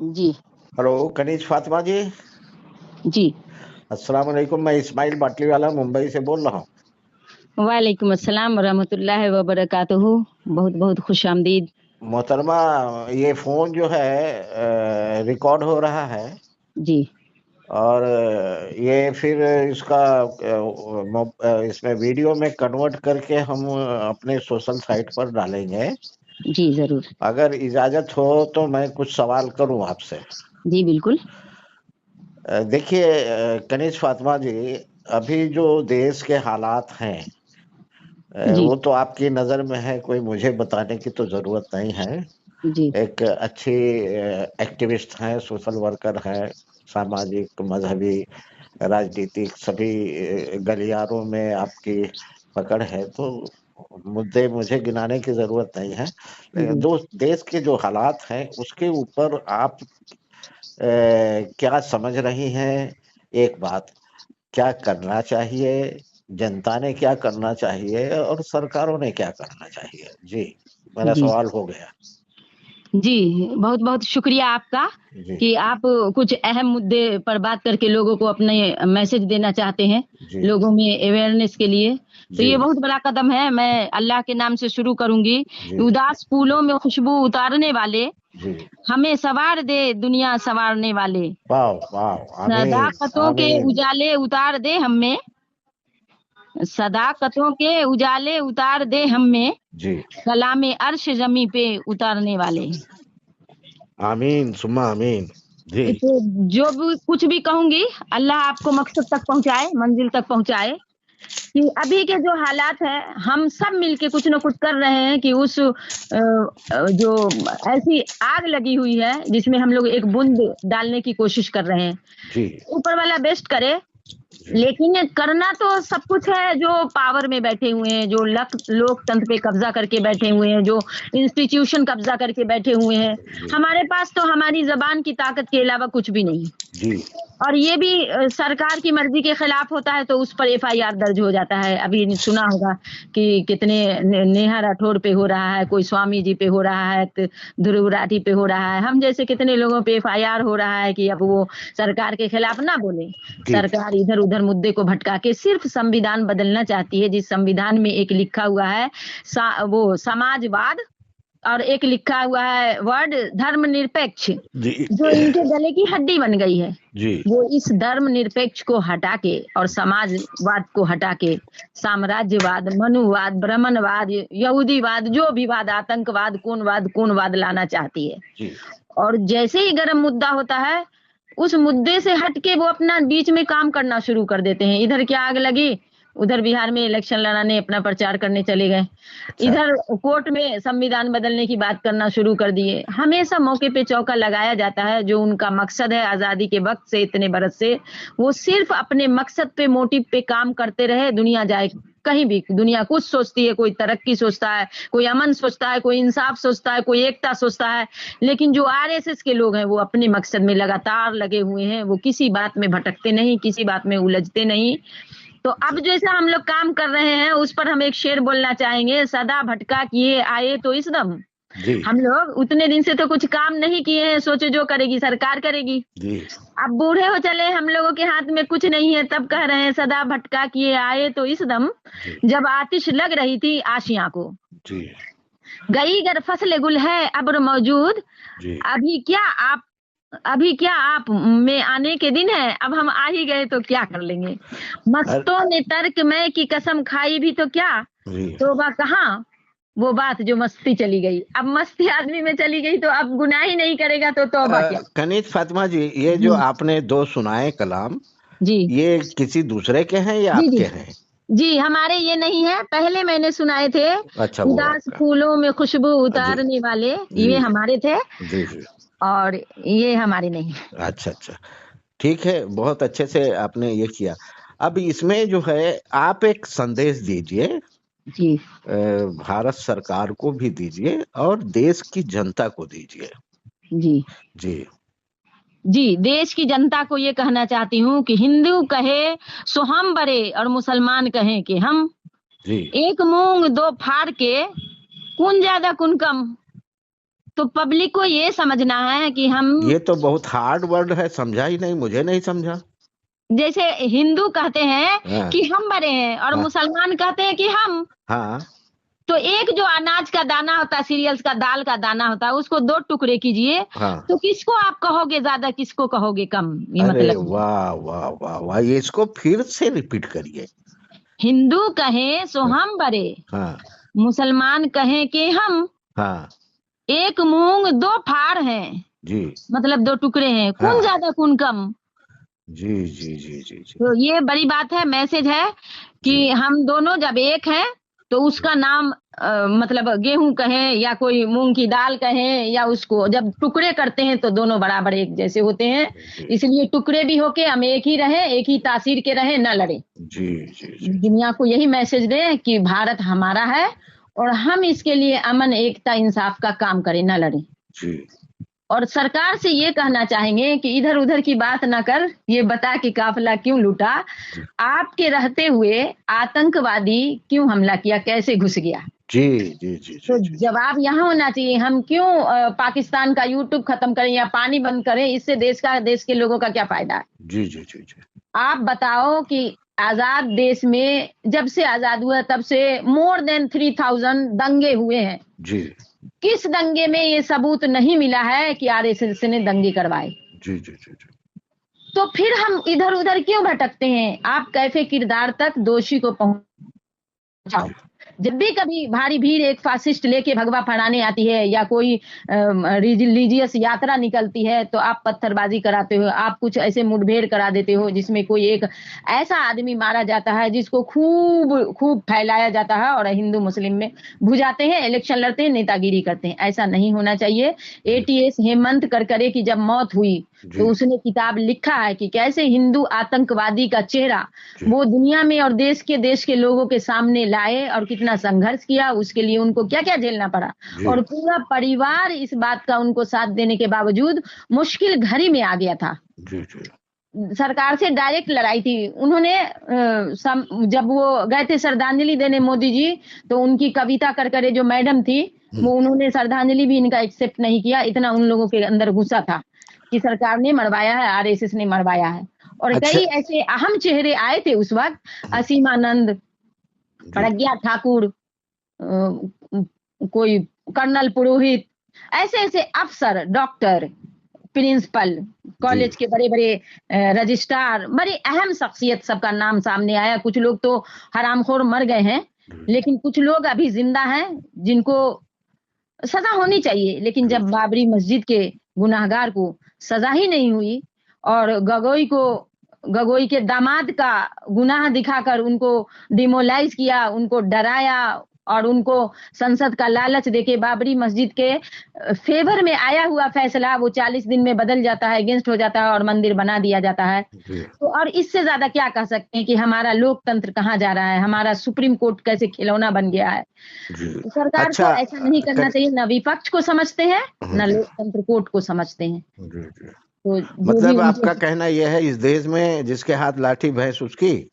जी। Hello कनीज Fatima जी। जी। अस्सलाम वालेकुम, मैं इस्माइल बाटलीवाला मुंबई से बोल रहा हूँ। वालेकुम अस्सलाम वरहमतुल्लाहि व बरकातुहू। बहुत बहुत खुश आमदीद। मोहतरमा, ये फोन जो है रिकॉर्ड हो रहा है जी। और ये फिर इसमें वीडियो में कन्वर्ट करके हम अपने सोशल साइट पर डालेंगे। जी जरूर। अगर इजाजत हो तो मैं कुछ सवाल करूं आपसे। जी बिल्कुल। देखिए कनीज फातिमा जी, अभी जो देश के हालात हैं जी। वो तो आपकी नज़र में है, कोई मुझे बताने की तो ज़रूरत नहीं है। जी। एक अच्छी एक्टिविस्ट हैं, सोशल वर्कर हैं, सामाजिक, मजहबी, राजनीतिक सभी गलियारों में आपकी पकड़ है, तो मुद्दे मुझे गिनाने की ज़रूरत नहीं है। जी। दो देश के जो हालात हैं उसके ऊपर आप क्या समझ रही हैं? एक बात, क्या करना चाहिए, जनता ने क्या करना चाहिए और सरकारों ने क्या करना चाहिए? जी, मेरा जी। सवाल हो गया। जी बहुत बहुत शुक्रिया आपका जी कि आप कुछ अहम मुद्दे पर बात करके लोगों को अपने मैसेज देना चाहते हैं, जी लोगों में अवेयरनेस के लिए। तो जी ये बहुत बड़ा कदम है। मैं अल्लाह के नाम से शुरू करूंगी। जी उदास फूलों में खुशबू उतारने वाले, जी। हमें सवार दे दुनिया संवारने वाले, वाह वाह, आमीन सदाकतों के आमीन। उजाले उतार दे हमें, सदाकतों के उजाले उतार दे हमें, जी कलामे अर्श जमी पे उतारने वाले। आमीन सुम्मा आमीन। जी तो जो भी कुछ भी कहूंगी, अल्लाह आपको मकसद तक पहुंचाए, मंजिल तक पहुंचाए। कि अभी के जो हालात है, हम सब मिलके कुछ न कुछ कर रहे हैं कि उस जो ऐसी आग लगी हुई है जिसमें हम लोग एक बूंद डालने की कोशिश कर रहे हैं। जी ऊपर वाला बेस्ट करे, जी लेकिन करना तो सब कुछ है। जो पावर में बैठे हुए हैं, जो लोकतंत्र पे कब्जा करके बैठे हुए हैं, जो इंस्टीट्यूशन कब्जा करके बैठे हुए हैं, जी हमारे पास तो हमारी जबान की ताकत के अलावा कुछ भी नहीं। जी और ये भी सरकार की मर्जी के खिलाफ होता है तो उस पर एफआईआर दर्ज हो जाता है। अभी सुना होगा कि कितने नेहा राठौर पे हो रहा है, कोई स्वामी जी पे हो रहा है, ध्रुव राठी पे हो रहा है, हम जैसे कितने लोगों पे एफआईआर हो रहा है कि अब वो सरकार के खिलाफ ना बोले। जी सरकार इधर उधर मुद्दे को भटका के सिर्फ संविधान बदलना चाहती है, जिस संविधान में एक लिखा हुआ है वो समाजवाद, और एक लिखा हुआ है वर्ड धर्मनिरपेक्ष, जी जो इनके गले की हड्डी बन गई है। जी वो इस धर्मनिरपेक्ष को हटा के और समाजवाद को हटा के साम्राज्यवाद, मनुवाद, ब्राह्मणवाद, यहूदीवाद, जो भी वाद, आतंकवाद, कौनवाद लाना चाहती है। जी और जैसे ही गर्म मुद्दा होता है, उस मुद्दे से हटके वो अपना बीच में काम करना शुरू कर देते हैं। इधर क्या आग लगी, उधर बिहार में इलेक्शन लड़ाने अपना प्रचार करने चले गए, अच्छा इधर कोर्ट में संविधान बदलने की बात करना शुरू कर दिए। हमेशा मौके पे चौका लगाया जाता है। जो उनका मकसद है आजादी के वक्त से इतने बरस से, वो सिर्फ अपने मकसद पे, मोटिव पे काम करते रहे। दुनिया जाए कहीं भी, दुनिया कुछ सोचती है, कोई तरक्की सोचता है, कोई अमन सोचता है, कोई इंसाफ सोचता है, कोई एकता सोचता है, लेकिन जो आरएसएस के लोग हैं वो अपने मकसद में लगातार लगे हुए हैं। वो किसी बात में भटकते नहीं, किसी बात में उलझते नहीं। तो अब जैसा हम लोग काम कर रहे हैं उस पर हम एक शेर बोलना चाहेंगे, सदा भटका किए आए तो इस दम। जी हम लोग उतने दिन से तो कुछ काम नहीं किए हैं, सोचे जो करेगी सरकार करेगी। जी अब बूढ़े हो चले, हम लोगों के हाथ में कुछ नहीं है, तब कह रहे हैं सदा भटका किए आए तो इस दम। जी जब आतिश लग रही थी आशियां को, जी गई गर फसल गुल है अब्र मौजूद, जी अभी क्या आप में आने के दिन है, अब हम आ ही गए तो क्या कर लेंगे। मस्तों ने तर्क में की कसम खाई भी तो क्या, जी। तोबा कहाँ वो बात जो मस्ती चली गई। अब मस्ती आदमी में चली गई तो अब गुनाह ही नहीं करेगा तो तौबा क्या। कनीज फातिमा जी, ये जो आपने दो सुनाए कलाम, जी ये किसी दूसरे के हैं या जी जी आपके हैं? जी, हमारे ये नहीं है, पहले मैंने सुनाए थे। अच्छा, वो उदास आपका। फूलों में खुशबू जी उतारने वाले, जी ये हमारे थे, जी जी। और ये हमारे नहीं। अच्छा अच्छा, ठीक है, बहुत अच्छे से आपने ये किया। अब इसमें जो है आप एक संदेश दीजिए, जी भारत सरकार को भी दीजिए और देश की जनता को दीजिए। जी जी जी, देश की जनता को ये कहना चाहती हूँ कि हिंदू कहे सो हम बड़े और मुसलमान कहें कि हम, जी एक मूंग दो फाड़ के, कौन ज्यादा कौन कम। तो पब्लिक को ये समझना है कि हम, ये तो बहुत हार्ड वर्ड है, समझा ही नहीं, मुझे नहीं समझा। जैसे हिंदू कहते हैं हाँ कि हम बड़े हैं और हाँ मुसलमान कहते हैं कि हम। हाँ तो एक जो अनाज का दाना होता है, सीरियल्स का दाल का दाना होता है, उसको 2 टुकड़े कीजिए, हाँ। तो किसको आप कहोगे ज्यादा, किसको कहोगे कम? ये अरे मतलब है। वाह वाह वाह वाह, ये इसको फिर से रिपीट करिए। हिंदू कहें सो हाँ हम बड़े, हाँ मुसलमान कहें कि हम। हाँ एक मूंग 2 फाड़ हैं, जी मतलब 2 टुकड़े हैं, कौन हाँ ज्यादा कौन कम? जी जी जी जी जी तो ये बड़ी बात है, मैसेज है जी कि हम दोनों जब एक हैं तो उसका नाम मतलब गेहूं कहें या कोई मूंग की दाल कहें, या उसको जब टुकड़े करते हैं तो दोनों बराबर एक जैसे होते हैं। जी इसलिए टुकड़े भी होके हम एक ही रहें, एक ही तासीर के रहें, न लड़े। जी जी जी दुनिया को यही मैसेज दें कि भारत हमारा है और हम इसके लिए अमन, एकता, इंसाफ का काम करें, न लड़े। जी और सरकार से ये कहना चाहेंगे कि इधर उधर की बात ना कर, ये बता कि काफिला क्यों लूटा, जी आपके रहते हुए आतंकवादी क्यों हमला किया, कैसे घुस गया? जी जी जी तो जी जी जवाब यहाँ होना चाहिए। हम क्यों पाकिस्तान का यूट्यूब खत्म करें या पानी बंद करें? इससे देश के लोगों का क्या फायदा है? जी जी जी जी आप बताओ कि आजाद देश में जब से आजाद हुआ तब से मोर देन 3000 दंगे हुए हैं। जी किस दंगे में ये सबूत नहीं मिला है कि आरएसएस ने दंगे करवाए? जी जी जी जी तो फिर हम इधर उधर क्यों भटकते हैं? आप कैफे किरदार तक दोषी को पहुंचाओ। जब भी कभी भारी भीड़ एक फासिस्ट लेके भगवा फहराने आती है या कोई रिलीजियस यात्रा निकलती है, तो आप पत्थरबाजी कराते हो, आप कुछ ऐसे मुठभेड़ करा देते हो जिसमें कोई एक ऐसा आदमी मारा जाता है जिसको खूब खूब फैलाया जाता है और हिंदू मुस्लिम में भुजाते हैं, इलेक्शन लड़ते हैं, नेतागिरी करते हैं। ऐसा नहीं होना चाहिए। एटीएस हेमंत करकरे की जब मौत हुई जी तो उसने किताब लिखा है कि कैसे हिंदू आतंकवादी का चेहरा जी वो दुनिया में और देश के लोगों के सामने लाए और कितना संघर्ष किया, उसके लिए उनको क्या क्या झेलना पड़ा। जी और पूरा परिवार इस बात का उनको साथ देने के बावजूद मुश्किल घड़ी में आ गया था। जी जी सरकार से डायरेक्ट लड़ाई थी उन्होंने। जब वो गए थे श्रद्धांजलि देने मोदी जी, तो उनकी कविता करकरे जो मैडम थी, वो उन्होंने श्रद्धांजलि भी इनका एक्सेप्ट नहीं किया। इतना उन लोगों के अंदर गुस्सा था कि सरकार ने मरवाया है, आरएसएस ने मरवाया है। और अच्छा कई ऐसे अहम चेहरे आए थे उस वक्त, असीमानंद, जी प्रज्ञा ठाकुर, कोई कर्नल पुरोहित, ऐसे ऐसे अफसर, डॉक्टर, प्रिंसिपल, जी कॉलेज के बड़े बड़े रजिस्ट्रार, बड़ी अहम शख्सियत, सबका नाम सामने आया। कुछ लोग तो हरामखोर मर गए हैं, लेकिन कुछ लोग अभी जिंदा हैं जिनको सजा होनी चाहिए। लेकिन जब बाबरी मस्जिद के गुनाहगार को सजा ही नहीं हुई और गगोई के दामाद का गुनाह दिखाकर उनको डिमोलाइज किया, उनको डराया और उनको संसद का लालच देके बाबरी मस्जिद के फेवर में आया हुआ फैसला वो 40 दिन में बदल जाता है, अगेंस्ट हो जाता है और मंदिर बना दिया जाता है। जी तो और इससे ज्यादा क्या कह सकते हैं कि हमारा लोकतंत्र कहाँ जा रहा है, हमारा सुप्रीम कोर्ट कैसे खिलौना बन गया है। जी तो सरकार को अच्छा ऐसा नहीं करना चाहिए, न विपक्ष को समझते हैं न जी लोकतंत्र कोर्ट को समझते हैं। जी जी तो जो भी मतलब उनके, आपका कहना यह है, इस देश में जिसके हाथ लाठी भैंस उसकी।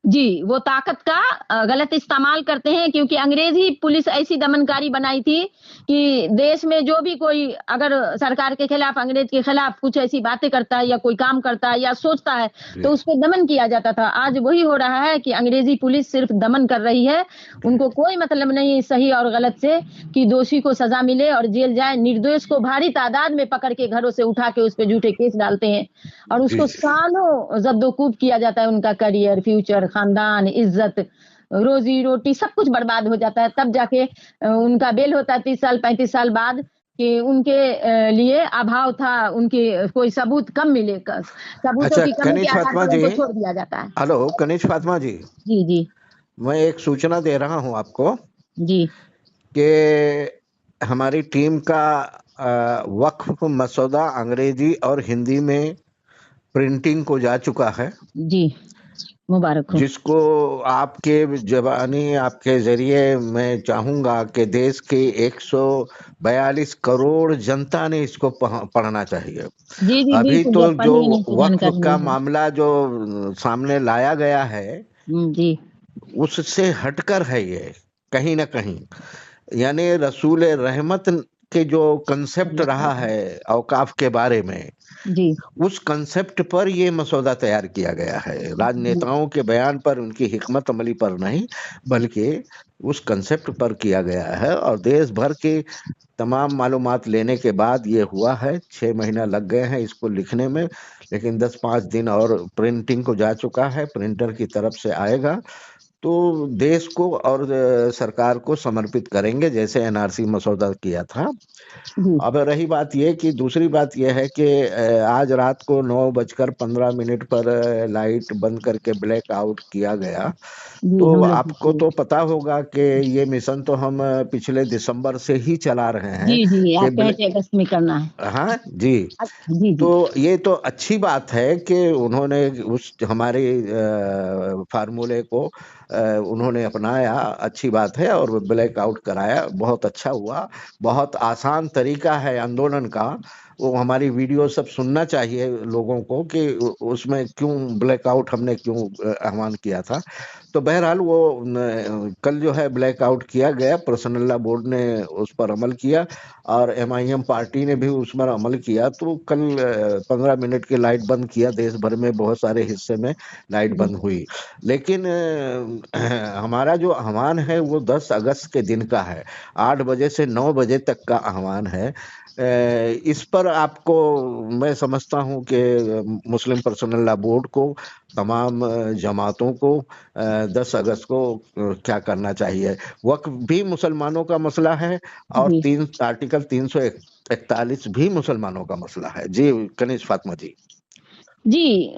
जी, वो ताकत का गलत इस्तेमाल करते हैं, क्योंकि अंग्रेजी पुलिस ऐसी दमनकारी बनाई थी कि देश में जो भी कोई अगर सरकार के खिलाफ, अंग्रेज के खिलाफ कुछ ऐसी बातें करता है या कोई काम करता है या सोचता है जी तो उस पर दमन किया जाता था। आज वही हो रहा है कि अंग्रेजी पुलिस सिर्फ दमन कर रही है, उनको कोई मतलब नहीं सही और गलत से कि दोषी को सजा मिले और जेल जाए। निर्दोष को भारी तादाद में पकड़ के घरों से उठा के उस पर झूठे केस डालते हैं और जी उसको सालों जद्दोकूब किया जाता है। उनका करियर, फ्यूचर, खानदान, इज्जत, रोजी रोटी सब कुछ बर्बाद हो जाता है। तब जाके उनका बेल होता है 30 साल 35 साल बाद कि उनके लिए अभाव था, उनके कोई सबूत कम मिले, सबूतों अच्छा की कमी के कनिज आधार फातिमा पर जी, उनको छोड़ दिया जाता है। हेलो कनिज फातिमा जी, जी जी मैं एक सूचना दे रहा हूं आपको जी कि हमारी टीम का वक्फ मसौदा अंग्रेजी और हिंदी में प्रिंटिंग को जा चुका है, जी, मुबारक हो। जिसको आपके जबानी आपके जरिए मैं चाहूंगा कि देश की 142 करोड़ जनता ने इसको पढ़ना चाहिए। जी जी अभी बिल्कुल, तो जब जो पढ़ी नहीं तो वक्फ जानकारी का नहीं है। मामला जो सामने लाया गया है जी उससे हटकर है ये कहीं ना कहीं, यानी रसूल रहमत के जो कंसेप्ट रहा है औकाफ के बारे में, जी उस कंसेप्ट पर ये मसौदा तैयार किया गया है। राजनेताओं के बयान पर, उनकी हिकमत अमली पर नहीं, बल्कि उस कंसेप्ट पर किया गया है। और देश भर की तमाम मालूमात लेने के बाद ये हुआ है। 6 महीना लग गए हैं इसको लिखने में, लेकिन 10-5 दिन और प्रिंटिंग को जा चुका है, प्रिंटर की तरफ से आएगा तो देश को और सरकार को समर्पित करेंगे, जैसे एनआरसी मसौदा किया था। जी अब रही बात ये कि दूसरी बात ये है कि आज रात को 9:15 पर लाइट बंद करके ब्लैक आउट किया गया। जी तो हम लोग आपको तो पता होगा कि ये मिशन तो हम पिछले दिसंबर से ही चला रहे हैं जी जी कि आप कहे थे अगस्त में करना है। हाँ जी। जी तो जी ये तो अच्छी बात है कि उन्होंने उस हमारे फार्मूले को उन्होंने अपनाया, अच्छी बात है, और ब्लैक आउट कराया, बहुत अच्छा हुआ। बहुत आसान तरीका है आंदोलन का। वो हमारी वीडियो सब सुनना चाहिए लोगों को कि उसमें क्यों ब्लैकआउट हमने क्यों आह्वान किया था। तो बहरहाल वो कल जो है ब्लैकआउट किया गया, पर्सनल लॉ बोर्ड ने उस पर अमल किया और एमआईएम पार्टी ने भी उस पर अमल किया। तो कल 15 मिनट की लाइट बंद किया, देश भर में बहुत सारे हिस्से में लाइट बंद हुई। लेकिन हमारा जो आह्वान है वो 10 अगस्त के दिन का है, 8 बजे से 9 बजे तक का आह्वान है। इस पर आपको, मैं समझता हूं कि मुस्लिम पर्सनल लॉ बोर्ड को, तमाम जमातों को 10 अगस्त को क्या करना चाहिए। वक्फ भी मुसलमानों का मसला है और जी आर्टिकल 341 भी मुसलमानों का मसला है। जी कनिज फातिमा जी। जी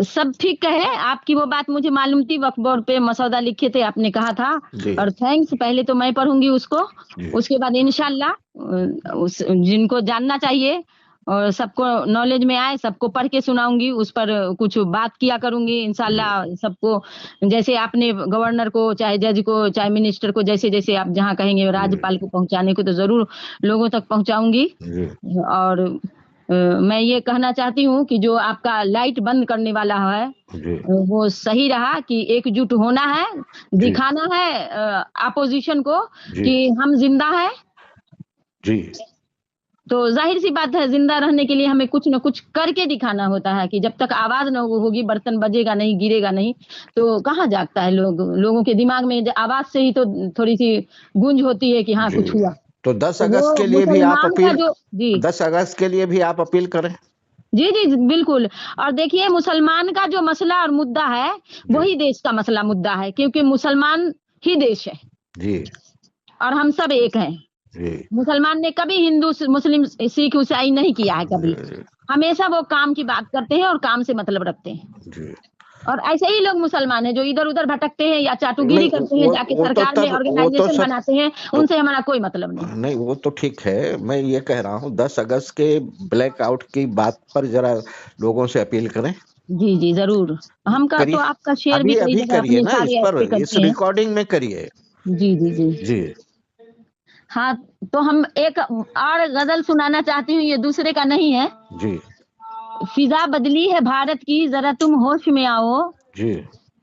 सब ठीक है। आपकी वो बात मुझे मालूम थी, वक्फ बोर्ड पे मसौदा लिखे थे आपने कहा था, जी और थैंक्स। पहले तो मैं पढ़ूंगी उसको, जी उसके बाद इंशाल्लाह उस जिनको जानना चाहिए और सबको नॉलेज में आए सबको पढ़ के सुनाऊंगी, उस पर कुछ बात किया करूंगी इंशाल्लाह सबको। जैसे आपने गवर्नर को, चाहे जज को, चाहे मिनिस्टर को, जैसे जैसे आप जहाँ कहेंगे राज्यपाल को पहुंचाने को, तो जरूर लोगों तक पहुंचाऊंगी। जी और मैं ये कहना चाहती हूँ कि जो आपका लाइट बंद करने वाला है जी वो सही रहा, कि एकजुट होना है, जी दिखाना है अपोजिशन को जी कि हम जिंदा है। जी तो जाहिर सी बात है, जिंदा रहने के लिए हमें कुछ न कुछ करके दिखाना होता है, कि जब तक आवाज न होगी, बर्तन बजेगा नहीं, गिरेगा नहीं, तो कहाँ जागता है लोगों के दिमाग में आवाज से ही तो थोड़ी सी गूंज होती है कि हाँ जी। कुछ हुआ। तो 10 तो अगस्त वो के लिए भी आप मुसलमान का अपील, जो, जी 10 अगस्त के लिए भी आप अपील करें। जी जी बिल्कुल। और देखिए, मुसलमान का जो मसला और मुद्दा है जी वही देश का मसला मुद्दा है, क्योंकि मुसलमान ही देश है जी और हम सब एक हैं। जी मुसलमान ने कभी हिंदू मुस्लिम सिख ईसाई नहीं किया है, कभी। जी हमेशा वो काम की बात करते हैं और काम से मतलब रखते हैं। जी। और ऐसे ही लोग मुसलमान हैं जो इधर उधर भटकते हैं या नहीं चाटुगिरी करते हैं, जाके वो तो सरकार में तब, वो तो ऑर्गेनाइजेशन सब बनाते हैं, तो, उनसे हमारा कोई मतलब नहीं। नहीं वो तो ठीक है। मैं ये कह रहा हूँ 10 अगस्त के ब्लैकआउट की बात पर जरा लोगों से अपील करें। जी जी जरूर। हम का तो करिए, आपका शेयर भी अभी कई अभी जगह करिए अपने ना, इस सारे ऐप पर, पे इस करते हैं। रिकॉर्डिंग में करिए। जी जी जी जी हाँ। तो हम एक और गजल सुनाना चाहती हूँ, ये दूसरे का नहीं है। जी फिजा बदली है भारत की, जरा तुम होश में आओ, जी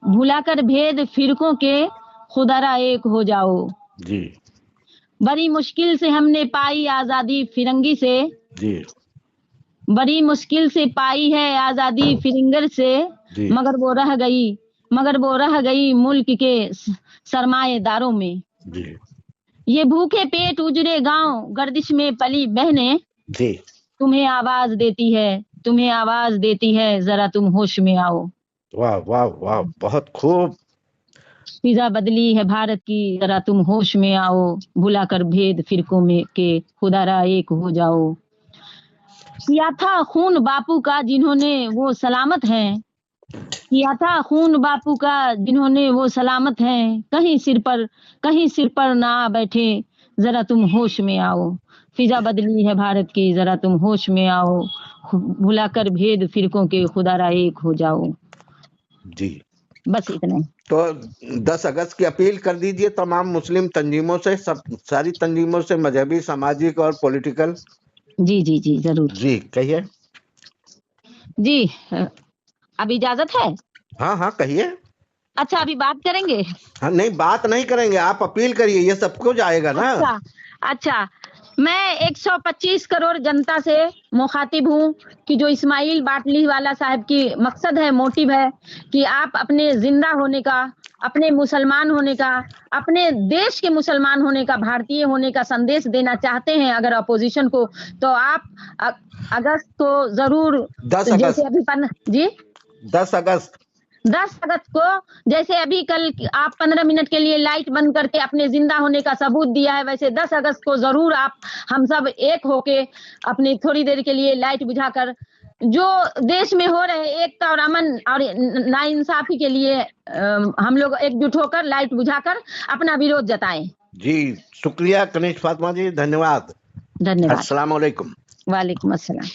भुलाकर भेद फिरकों के, खुदारा एक हो जाओ। जी बड़ी मुश्किल से हमने पाई आजादी फिरंगी से, जी बड़ी मुश्किल से पाई है आजादी फिरिंगर से, जी मगर वो रह गई मुल्क के सरमाएदारों में। जी ये भूखे पेट उजड़े गांव गर्दिश में पली बहनें, जी। तुम्हें आवाज देती है, तुम्हें आवाज देती है, जरा तुम होश में आओ। वाह वाह वाह, बहुत खूब। फिजा बदली है भारत की, जरा तुम होश में आओ, भुलाकर भेद फिरकों में के, खुदारा एक हो जाओ। किया था खून बापू का जिन्होंने वो सलामत हैं, किया था खून बापू का जिन्होंने वो सलामत हैं, कहीं सिर पर ना बैठे, जरा तुम होश में आओ। फिजा बदली है भारत की, जरा तुम होश में आओ, भुलाकर भेद फिरकों के, खुदारा एक हो जाओ। जी। बस इतना ही। तो 10 अगस्त की अपील कर दीजिए तमाम मुस्लिम तंजीमों से, सब सारी तंजीमों से, मजहबी, सामाजिक और पॉलिटिकल। जी जी जी जरूर। जी कहिए। जी अब इजाजत है? हाँ हाँ कहिए। अच्छा अभी बात करेंगे? हाँ नहीं, बात नहीं करेंगे, आप अपील करिए, ये सबको जाएगा ना। अच्छा अच्छा। मैं 125 करोड़ जनता से मुखातिब हूँ कि जो इस्माइल बाटली वाला साहब की मकसद है, मोटिव है कि आप अपने जिंदा होने का, अपने मुसलमान होने का, अपने देश के मुसलमान होने का, भारतीय होने का संदेश देना चाहते हैं अगर अपोजिशन को, तो आप अगस्त को जरूर, 10 अगस्त, जैसे अभी 10 अगस्त 10 अगस्त को, जैसे अभी कल आप 15 मिनट के लिए लाइट बंद करके अपने जिंदा होने का सबूत दिया है, वैसे 10 अगस्त को जरूर आप हम सब एक होके अपनी थोड़ी देर के लिए लाइट बुझाकर जो देश में हो रहे एकता और अमन और नाइंसाफी के लिए हम लोग एकजुट होकर लाइट बुझाकर अपना विरोध जताएं। जी शुक्रिया कनिष्ठ फातिमा जी, धन्यवाद। धन्यवाद। अस्सलाम वालेकुम। वालेकुम अस्सलाम।